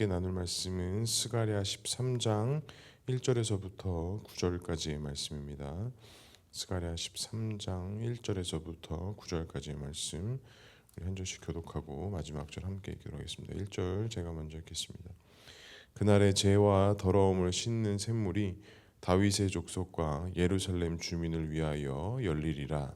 함께 나눌 말씀은 스가랴 13장 1절에서부터 9절까지의 말씀입니다. 스가랴 13장 1절에서부터 9절까지의 말씀, 우리 한 절씩 교독하고 마지막 절 함께 읽기로 하겠습니다. 1절 제가 먼저 읽겠습니다. 그날에 죄와 더러움을 씻는 샘물이 다윗의 족속과 예루살렘 주민을 위하여 열리리라.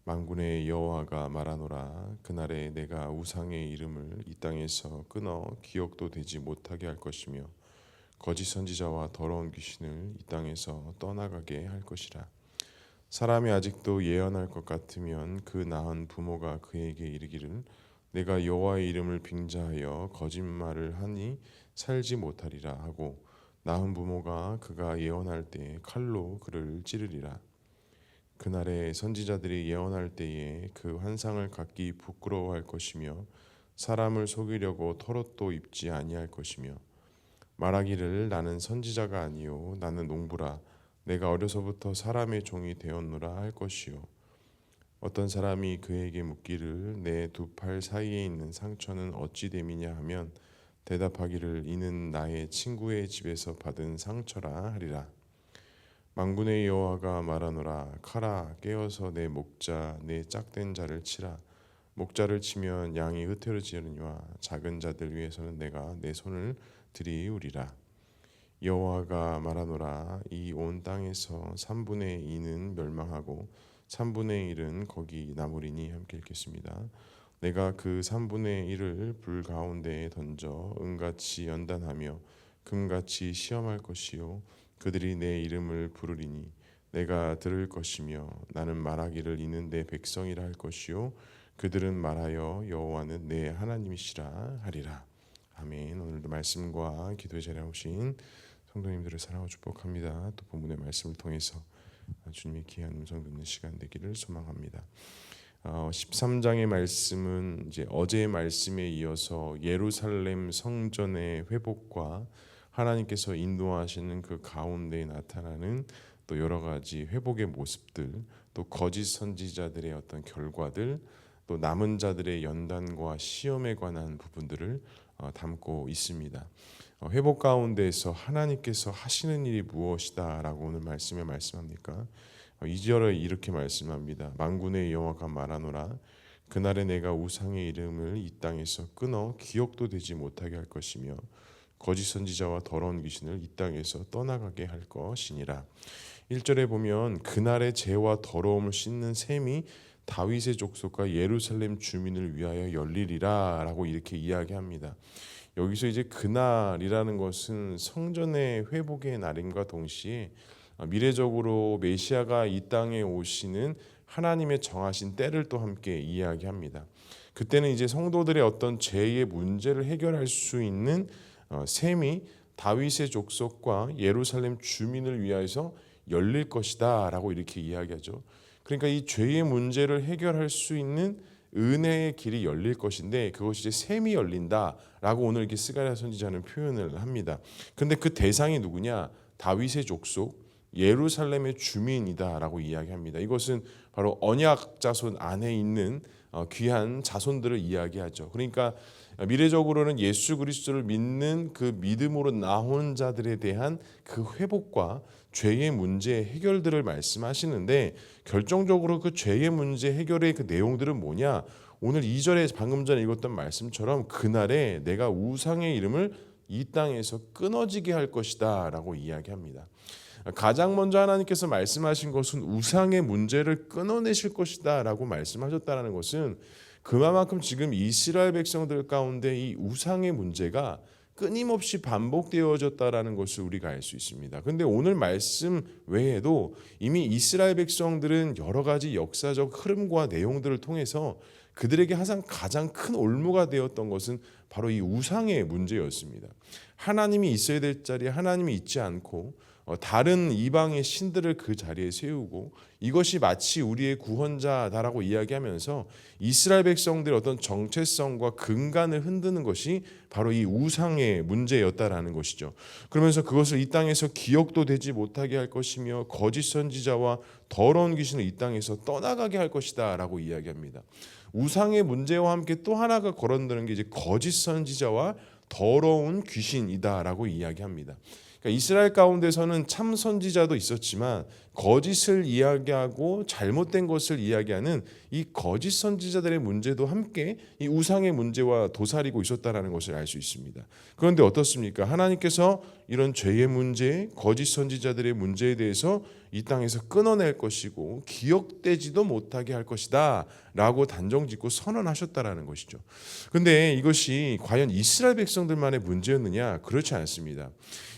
만군의 여호와가 말하노라. 그날에 내가 우상의 이름을 이 땅에서 끊어 기억도 되지 못하게 할 것이며 거짓 선지자와 더러운 귀신을 이 땅에서 떠나가게 할 것이라. 사람이 아직도 예언할 것 같으면 그 낳은 부모가 그에게 이르기를 내가 여호와의 이름을 빙자하여 거짓말을 하니 살지 못하리라 하고 낳은 부모가 그가 예언할 때 칼로 그를 찌르리라. 그날에 선지자들이 예언할 때에 그 환상을 갖기 부끄러워할 것이며 사람을 속이려고 털옷도 입지 아니할 것이며 말하기를 나는 선지자가 아니요 나는 농부라 내가 어려서부터 사람의 종이 되었노라 할 것이요 어떤 사람이 그에게 묻기를 내 두 팔 사이에 있는 상처는 어찌 됨이냐 하면 대답하기를 이는 나의 친구의 집에서 받은 상처라 하리라. 만군의 여호와가 말하노라. 카라 깨어서 내 목자 내 짝된 자를 치라. 목자를 치면 양이 흩어지려니와 작은 자들 위해서는 내가 내 손을 들이우리라. 여호와가 말하노라. 이 온 땅에서 3분의 2는 멸망하고 3분의 1은 거기 남으리니. 함께 읽겠습니다. 내가 그 3분의 1을 불 가운데에 던져 은같이 연단하며 금같이 시험할 것이요 그들이 내 이름을 부르리니 내가 들을 것이며 나는 말하기를 이는 내 백성이라 할 것이요 그들은 말하여 여호와는 내 하나님이시라 하리라. 아멘. 오늘도 말씀과 기도의 자리에 오신 성도님들을 사랑하고 축복합니다. 또 본문의 말씀을 통해서 주님의 귀한 음성 듣는 시간 되기를 소망합니다. 13장의 말씀은 이제 어제의 말씀에 이어서 예루살렘 성전의 회복과 하나님께서 인도하시는 그 가운데에 나타나는 또 여러 가지 회복의 모습들, 또 거짓 선지자들의 어떤 결과들, 또 남은 자들의 연단과 시험에 관한 부분들을 담고 있습니다. 회복 가운데에서 하나님께서 하시는 일이 무엇이다 라고 오늘 말씀에 말씀합니까? 2절에 이렇게 말씀합니다. 만군의 여호와가 말하노라. 그날에 내가 우상의 이름을 이 땅에서 끊어 기억도 되지 못하게 할 것이며 거짓 선지자와 더러운 귀신을 이 땅에서 떠나가게 할 것이니라. 1절에 보면 그날의 죄와 더러움을 씻는 셈이 다윗의 족속과 예루살렘 주민을 위하여 열리리라 라고 이렇게 이야기합니다. 여기서 이제 그날이라는 것은 성전의 회복의 날임과 동시에 미래적으로 메시아가 이 땅에 오시는 하나님의 정하신 때를 또 함께 이야기합니다. 그때는 이제 성도들의 어떤 죄의 문제를 해결할 수 있는 셈이 다윗의 족속과 예루살렘 주민을 위하여서 열릴 것이다 라고 이렇게 이야기하죠. 그러니까 이 죄의 문제를 해결할 수 있는 은혜의 길이 열릴 것인데 그것이 이제 셈이 열린다라고 오늘 이렇게 스가랴 선지자는 표현을 합니다. 근데 그 대상이 누구냐? 다윗의 족속, 예루살렘의 주민이다라고 이야기합니다. 이것은 바로 언약 자손 안에 있는 귀한 자손들을 이야기하죠. 그러니까 미래적으로는 예수 그리스도를 믿는 그 믿음으로 나온 자들에 대한 그 회복과 죄의 문제 해결들을 말씀하시는데 결정적으로 그 죄의 문제 해결의 그 내용들은 뭐냐? 오늘 2절에 방금 전에 읽었던 말씀처럼 그날에 내가 우상의 이름을 이 땅에서 끊어지게 할 것이다 라고 이야기합니다. 가장 먼저 하나님께서 말씀하신 것은 우상의 문제를 끊어내실 것이다 라고 말씀하셨다는 것은 그만큼 지금 이스라엘 백성들 가운데 이 우상의 문제가 끊임없이 반복되어졌다라는 것을 우리가 알 수 있습니다. 그런데 오늘 말씀 외에도 이미 이스라엘 백성들은 여러 가지 역사적 흐름과 내용들을 통해서 그들에게 항상 가장 큰 올무가 되었던 것은 바로 이 우상의 문제였습니다. 하나님이 있어야 될 자리에 하나님이 있지 않고 다른 이방의 신들을 그 자리에 세우고 이것이 마치 우리의 구원자다라고 이야기하면서 이스라엘 백성들의 어떤 정체성과 근간을 흔드는 것이 바로 이 우상의 문제였다라는 것이죠. 그러면서 그것을 이 땅에서 기억도 되지 못하게 할 것이며 거짓 선지자와 더러운 귀신을 이 땅에서 떠나가게 할 것이다 라고 이야기합니다. 우상의 문제와 함께 또 하나가 거론되는 게 이제 거짓 선지자와 더러운 귀신이다라고 이야기합니다. 그러니까 이스라엘 가운데서는 참 선지자도 있었지만 거짓을 이야기하고 잘못된 것을 이야기하는 이 거짓 선지자들의 문제도 함께 이 우상의 문제와 도사리고 있었다라는 것을 알 수 있습니다. 그런데 어떻습니까? 하나님께서 이런 죄의 문제, 거짓 선지자들의 문제에 대해서 이 땅에서 끊어낼 것이고 기억되지도 못하게 할 것이다 라고 단정짓고 선언하셨다라는 것이죠. 그런데 이것이 과연 이스라엘 백성들만의 문제였느냐? 그렇지 않습니다.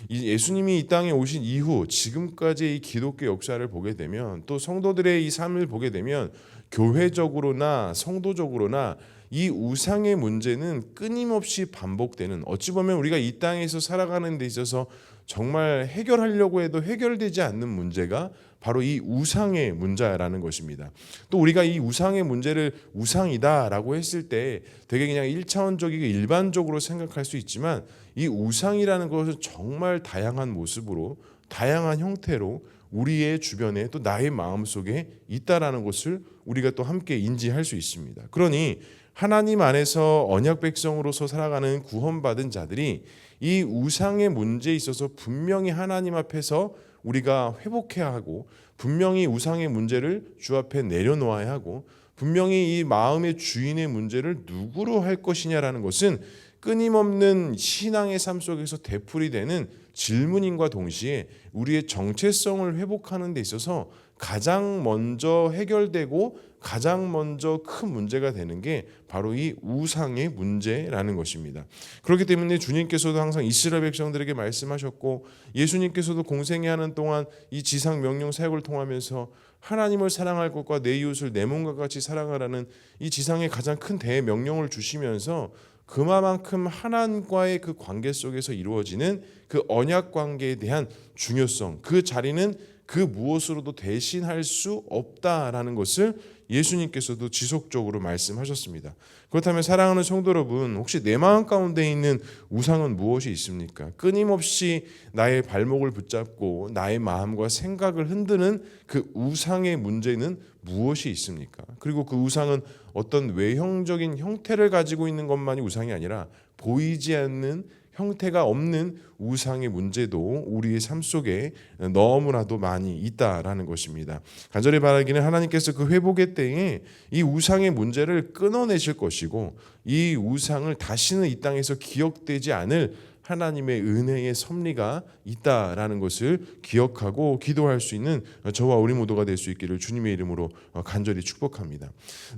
예수님이 이 땅에 오신 이후 지금까지의 이 기독교 역사를 보게 되면, 또 성도들의 이 삶을 보게 되면, 교회적으로나 성도적으로나 이 우상의 문제는 끊임없이 반복되는, 어찌 보면 우리가 이 땅에서 살아가는 데 있어서 정말 해결하려고 해도 해결되지 않는 문제가 바로 이 우상의 문제라는 것입니다. 또 우리가 이 우상의 문제를 우상이다라고 했을 때 되게 그냥 1차원적이고 일반적으로 생각할 수 있지만, 이 우상이라는 것은 정말 다양한 모습으로, 다양한 형태로 우리의 주변에 또 나의 마음속에 있다라는 것을 우리가 또 함께 인지할 수 있습니다. 그러니 하나님 안에서 언약 백성으로서 살아가는 구원받은 자들이 이 우상의 문제에 있어서 분명히 하나님 앞에서 우리가 회복해야 하고, 분명히 우상의 문제를 주 앞에 내려놓아야 하고, 분명히 이 마음의 주인의 문제를 누구로 할 것이냐라는 것은 끊임없는 신앙의 삶 속에서 되풀이되는 질문인과 동시에 우리의 정체성을 회복하는 데 있어서 가장 먼저 해결되고 가장 먼저 큰 문제가 되는 게 바로 이 우상의 문제라는 것입니다. 그렇기 때문에 주님께서도 항상 이스라엘 백성들에게 말씀하셨고, 예수님께서도 공생애 하는 동안 이 지상 명령 사역을 통하면서 하나님을 사랑할 것과 내 이웃을 내 몸과 같이 사랑하라는 이 지상의 가장 큰 대명령을 주시면서 그만큼 하나님과의 그 관계 속에서 이루어지는 그 언약 관계에 대한 중요성, 그 자리는 그 무엇으로도 대신할 수 없다라는 것을 예수님께서도 지속적으로 말씀하셨습니다. 그렇다면 사랑하는 성도 여러분, 혹시 내 마음 가운데 있는 우상은 무엇이 있습니까? 끊임없이 나의 발목을 붙잡고 나의 마음과 생각을 흔드는 그 우상의 문제는 무엇이 있습니까? 그리고 그 우상은 어떤 외형적인 형태를 가지고 있는 것만이 우상이 아니라 보이지 않는, 형태가 없는 우상의 문제도 우리의 삶 속에 너무나도 많이 있다라는 것입니다. 간절히 바라기는 하나님께서 그 회복의 때에 이 우상의 문제를 끊어내실 것이고, 이 우상을 다시는 이 땅에서 기억되지 않을 하나님의 은혜의 섭리가 있다라는 것을 기억하고 기도할 수 있는 저와 우리 모두가 될 수 있기를 주님의 이름으로 간절히 축복합니다.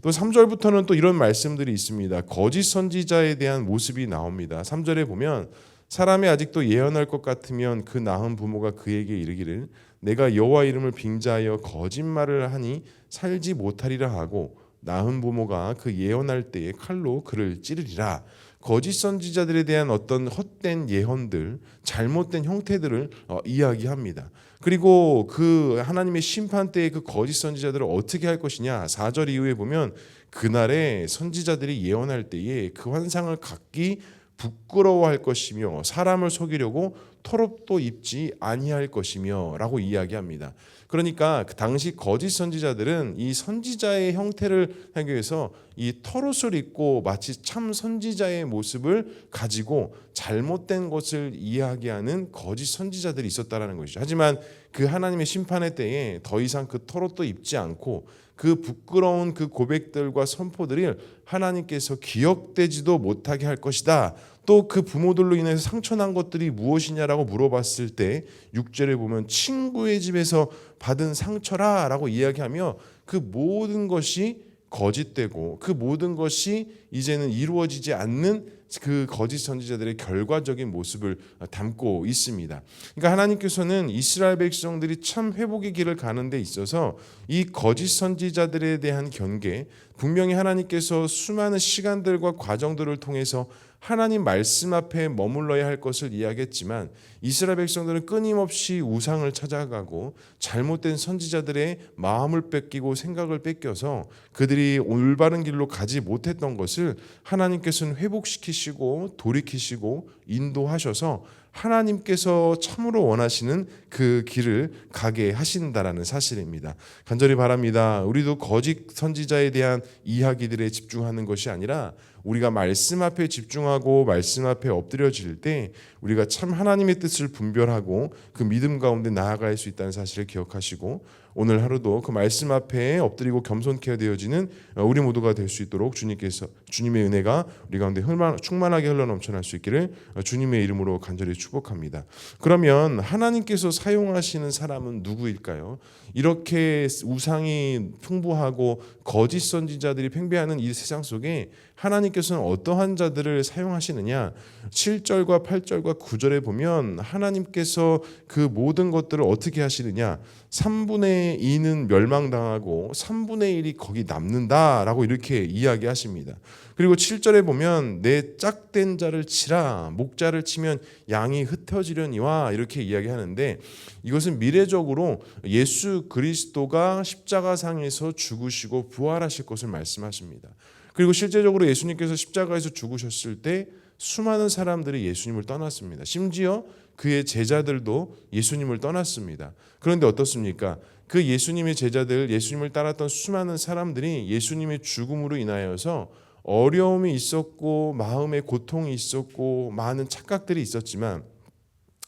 또 3절부터는 또 이런 말씀들이 있습니다. 거짓 선지자에 대한 모습이 나옵니다. 3절에 보면, 사람이 아직도 예언할 것 같으면 그 낳은 부모가 그에게 이르기를 내가 여호와 이름을 빙자하여 거짓말을 하니 살지 못하리라 하고, 낳은 부모가 그 예언할 때에 칼로 그를 찌르리라. 거짓 선지자들에 대한 어떤 헛된 예언들, 잘못된 형태들을 이야기합니다. 그리고 그 하나님의 심판 때의 그 거짓 선지자들을 어떻게 할 것이냐, 4절 이후에 보면 그날에 선지자들이 예언할 때에 그 환상을 갖기 부끄러워할 것이며 사람을 속이려고 토롭도 입지 아니할 것이며 라고 이야기합니다. 그러니까 그 당시 거짓 선지자들은 이 선지자의 형태를 하기 위해서 이 털옷을 입고 마치 참 선지자의 모습을 가지고 잘못된 것을 이야기하는 거짓 선지자들이 있었다라는 것이죠. 하지만 그 하나님의 심판의 때에 더 이상 그 털옷도 입지 않고 그 부끄러운 그 고백들과 선포들을 하나님께서 기억되지도 못하게 할 것이다. 또 그 부모들로 인해서 상처난 것들이 무엇이냐라고 물어봤을 때 6절에 보면 친구의 집에서 받은 상처라 라고 이야기하며, 그 모든 것이 거짓되고 그 모든 것이 이제는 이루어지지 않는 그 거짓 선지자들의 결과적인 모습을 담고 있습니다. 그러니까 하나님께서는 이스라엘 백성들이 참 회복의 길을 가는 데 있어서 이 거짓 선지자들에 대한 경계, 분명히 하나님께서 수많은 시간들과 과정들을 통해서 하나님 말씀 앞에 머물러야 할 것을 이야기했지만, 이스라엘 백성들은 끊임없이 우상을 찾아가고 잘못된 선지자들의 마음을 뺏기고 생각을 뺏겨서 그들이 올바른 길로 가지 못했던 것을 하나님께서는 회복시키시고 돌이키시고 인도하셔서 하나님께서 참으로 원하시는 그 길을 가게 하신다라는 사실입니다. 간절히 바랍니다. 우리도 거짓 선지자에 대한 이야기들에 집중하는 것이 아니라 우리가 말씀 앞에 집중하고 말씀 앞에 엎드려질 때 우리가 참 하나님의 뜻을 분별하고 그 믿음 가운데 나아갈 수 있다는 사실을 기억하시고 오늘 하루도 그 말씀 앞에 엎드리고 겸손케 되어지는 우리 모두가 될 수 있도록 주님의 은혜가 우리 가운데 충만하게 흘러넘쳐날 수 있기를 주님의 이름으로 간절히 축복합니다. 그러면 하나님께서 사용하시는 사람은 누구일까요? 이렇게 우상이 풍부하고 거짓 선지자들이 팽배하는 이 세상 속에 하나님께서는 어떠한 자들을 사용하시느냐? 7절과 8절과 9절에 보면 하나님께서 그 모든 것들을 어떻게 하시느냐? 3분의 2는 멸망당하고 3분의 1이 거기 남는다라고 이렇게 이야기하십니다. 그리고 7절에 보면 내 짝된 자를 치라, 목자를 치면 양이 흩어지려니와 이렇게 이야기하는데 이것은 미래적으로 예수 그리스도가 십자가상에서 죽으시고 부활하실 것을 말씀하십니다. 그리고 실제적으로 예수님께서 십자가에서 죽으셨을 때 수많은 사람들이 예수님을 떠났습니다. 심지어 그의 제자들도 예수님을 떠났습니다. 그런데 어떻습니까? 그 예수님의 제자들, 예수님을 따랐던 수많은 사람들이 예수님의 죽음으로 인하여서 어려움이 있었고 마음의 고통이 있었고 많은 착각들이 있었지만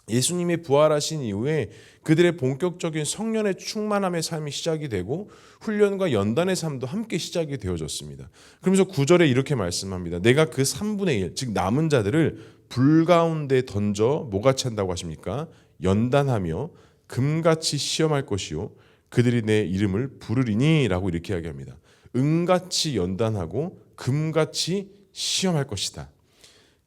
예수님이 부활하신 이후에 그들의 본격적인 성령의 충만함의 삶이 시작이 되고 훈련과 연단의 삶도 함께 시작이 되어졌습니다. 그러면서 9절에 이렇게 말씀합니다. 내가 그 3분의 1, 즉 남은 자들을 불 가운데 던져 뭐같이 한다고 하십니까? 연단하며 금같이 시험할 것이요 그들이 내 이름을 부르리니 라고 이렇게 이야기합니다. 은같이 연단하고 금같이 시험할 것이다.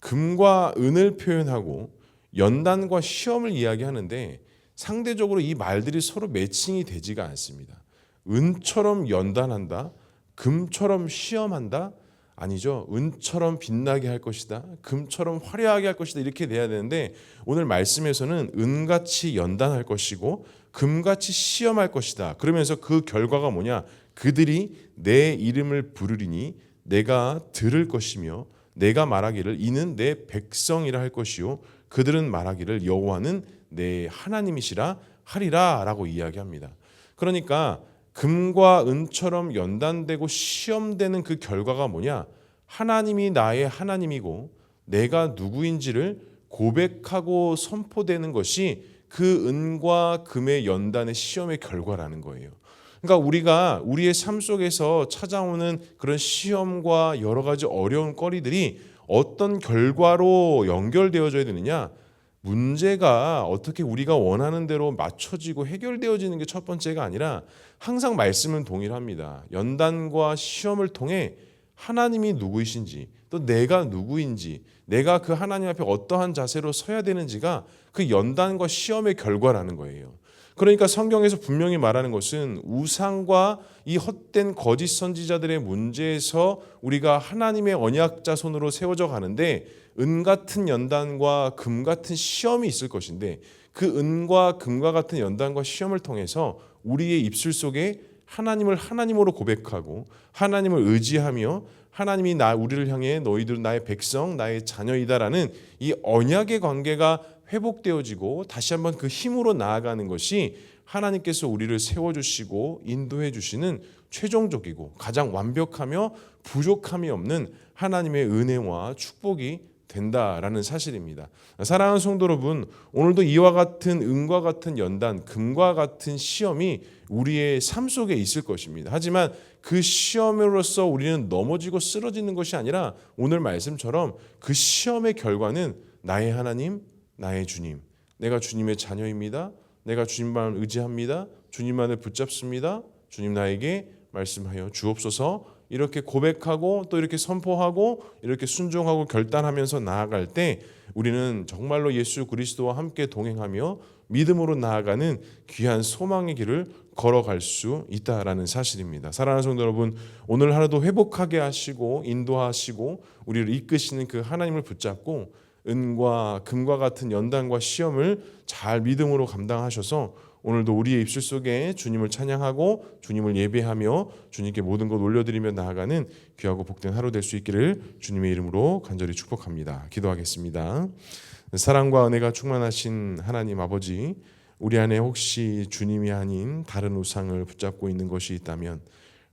금과 은을 표현하고 연단과 시험을 이야기하는데 상대적으로 이 말들이 서로 매칭이 되지가 않습니다. 은처럼 연단한다, 금처럼 시험한다, 아니죠. 은처럼 빛나게 할 것이다, 금처럼 화려하게 할 것이다 이렇게 돼야 되는데 오늘 말씀에서는 은같이 연단할 것이고 금같이 시험할 것이다. 그러면서 그 결과가 뭐냐? 그들이 내 이름을 부르리니 내가 들을 것이며 내가 말하기를 이는 내 백성이라 할 것이요 그들은 말하기를 여호와는 내 하나님이시라 하리라 라고 이야기합니다. 그러니까 금과 은처럼 연단되고 시험되는 그 결과가 뭐냐? 하나님이 나의 하나님이고 내가 누구인지를 고백하고 선포되는 것이 그 은과 금의 연단의 시험의 결과라는 거예요. 그러니까 우리가 우리의 삶 속에서 찾아오는 그런 시험과 여러 가지 어려운 거리들이 어떤 결과로 연결되어져야 되느냐? 문제가 어떻게 우리가 원하는 대로 맞춰지고 해결되어지는 게 첫 번째가 아니라 항상 말씀은 동일합니다. 연단과 시험을 통해 하나님이 누구이신지 또 내가 누구인지 내가 그 하나님 앞에 어떠한 자세로 서야 되는지가 그 연단과 시험의 결과라는 거예요. 그러니까 성경에서 분명히 말하는 것은 우상과 이 헛된 거짓 선지자들의 문제에서 우리가 하나님의 언약자 손으로 세워져 가는데 은 같은 연단과 금 같은 시험이 있을 것인데 그 은과 금과 같은 연단과 시험을 통해서 우리의 입술 속에 하나님을 하나님으로 고백하고 하나님을 의지하며 하나님이 우리를 향해 너희들은 나의 백성, 나의 자녀이다라는 이 언약의 관계가 회복되어지고 다시 한번 그 힘으로 나아가는 것이 하나님께서 우리를 세워주시고 인도해 주시는 최종적이고 가장 완벽하며 부족함이 없는 하나님의 은혜와 축복이 된다라는 사실입니다. 사랑하는 성도 여러분, 오늘도 이와 같은 은과 같은 연단, 금과 같은 시험이 우리의 삶 속에 있을 것입니다. 하지만 그 시험으로서 우리는 넘어지고 쓰러지는 것이 아니라 오늘 말씀처럼 그 시험의 결과는 나의 하나님, 나의 주님, 내가 주님의 자녀입니다. 내가 주님만 의지합니다. 주님만을 붙잡습니다. 주님 나에게 말씀하여 주옵소서. 이렇게 고백하고 또 이렇게 선포하고 이렇게 순종하고 결단하면서 나아갈 때 우리는 정말로 예수 그리스도와 함께 동행하며 믿음으로 나아가는 귀한 소망의 길을 걸어갈 수 있다라는 사실입니다. 사랑하는 성도 여러분, 오늘 하루도 회복하게 하시고 인도하시고 우리를 이끄시는 그 하나님을 붙잡고 은과 금과 같은 연단과 시험을 잘 믿음으로 감당하셔서 오늘도 우리의 입술 속에 주님을 찬양하고 주님을 예배하며 주님께 모든 것 올려드리며 나아가는 귀하고 복된 하루 될 수 있기를 주님의 이름으로 간절히 축복합니다. 기도하겠습니다. 사랑과 은혜가 충만하신 하나님 아버지, 우리 안에 혹시 주님이 아닌 다른 우상을 붙잡고 있는 것이 있다면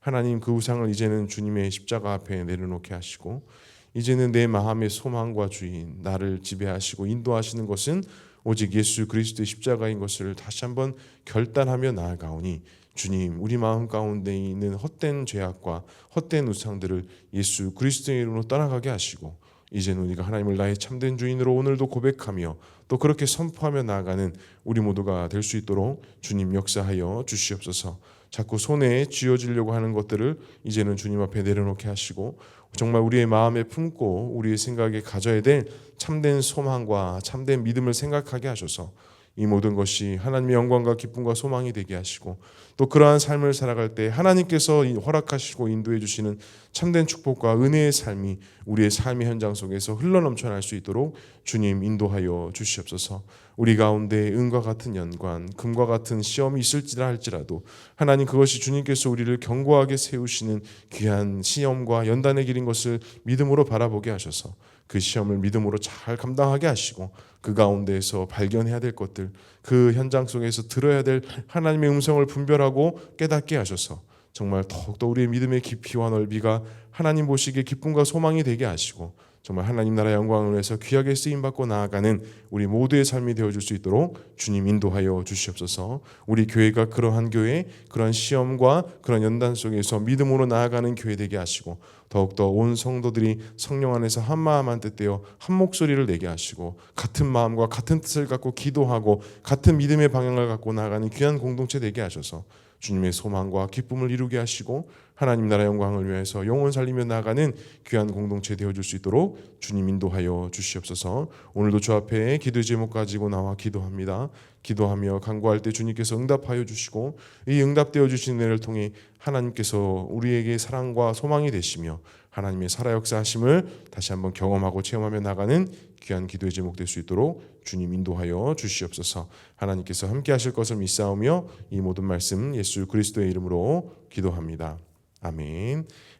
하나님, 그 우상을 이제는 주님의 십자가 앞에 내려놓게 하시고 이제는 내 마음의 소망과 주인, 나를 지배하시고 인도하시는 것은 오직 예수 그리스도의 십자가인 것을 다시 한번 결단하며 나아가오니 주님, 우리 마음 가운데 있는 헛된 죄악과 헛된 우상들을 예수 그리스도의 이름으로 떠나가게 하시고 이제는 우리가 하나님을 나의 참된 주인으로 오늘도 고백하며 또 그렇게 선포하며 나아가는 우리 모두가 될 수 있도록 주님 역사하여 주시옵소서. 자꾸 손에 쥐어지려고 하는 것들을 이제는 주님 앞에 내려놓게 하시고 정말 우리의 마음에 품고 우리의 생각에 가져야 될 참된 소망과 참된 믿음을 생각하게 하셔서 이 모든 것이 하나님의 영광과 기쁨과 소망이 되게 하시고 또 그러한 삶을 살아갈 때 하나님께서 허락하시고 인도해 주시는 참된 축복과 은혜의 삶이 우리의 삶의 현장 속에서 흘러넘쳐날 수 있도록 주님 인도하여 주시옵소서. 우리 가운데 은과 같은 연관, 금과 같은 시험이 있을지라 할지라도 하나님, 그것이 주님께서 우리를 견고하게 세우시는 귀한 시험과 연단의 길인 것을 믿음으로 바라보게 하셔서 그 시험을 믿음으로 잘 감당하게 하시고 그 가운데에서 발견해야 될 것들, 그 현장 속에서 들어야 될 하나님의 음성을 분별하고 깨닫게 하셔서 정말 더욱더 우리의 믿음의 깊이와 넓이가 하나님 보시기에 기쁨과 소망이 되게 하시고 정말 하나님 나라 영광을 위해서 귀하게 쓰임받고 나아가는 우리 모두의 삶이 되어줄 수 있도록 주님 인도하여 주시옵소서. 우리 교회가 그러한 교회, 그러한 시험과 그런 연단 속에서 믿음으로 나아가는 교회 되게 하시고 더욱더 온 성도들이 성령 안에서 한 마음 한 뜻 되어 한 목소리를 내게 하시고 같은 마음과 같은 뜻을 갖고 기도하고 같은 믿음의 방향을 갖고 나아가는 귀한 공동체 되게 하셔서 주님의 소망과 기쁨을 이루게 하시고 하나님 나라 영광을 위해서 영원 살리며 나아가는 귀한 공동체 되어줄 수 있도록 주님 인도하여 주시옵소서. 오늘도 주 앞에 기도 제목 가지고 나와 기도합니다. 기도하며 간구할 때 주님께서 응답하여 주시고 이 응답되어 주신 은혜를 통해 하나님께서 우리에게 사랑과 소망이 되시며 하나님의 살아 역사하심을 다시 한번 경험하고 체험하며 나가는 귀한 기도의 제목 될 수 있도록 주님 인도하여 주시옵소서. 하나님께서 함께 하실 것을 믿사오며 이 모든 말씀 예수 그리스도의 이름으로 기도합니다. 아멘.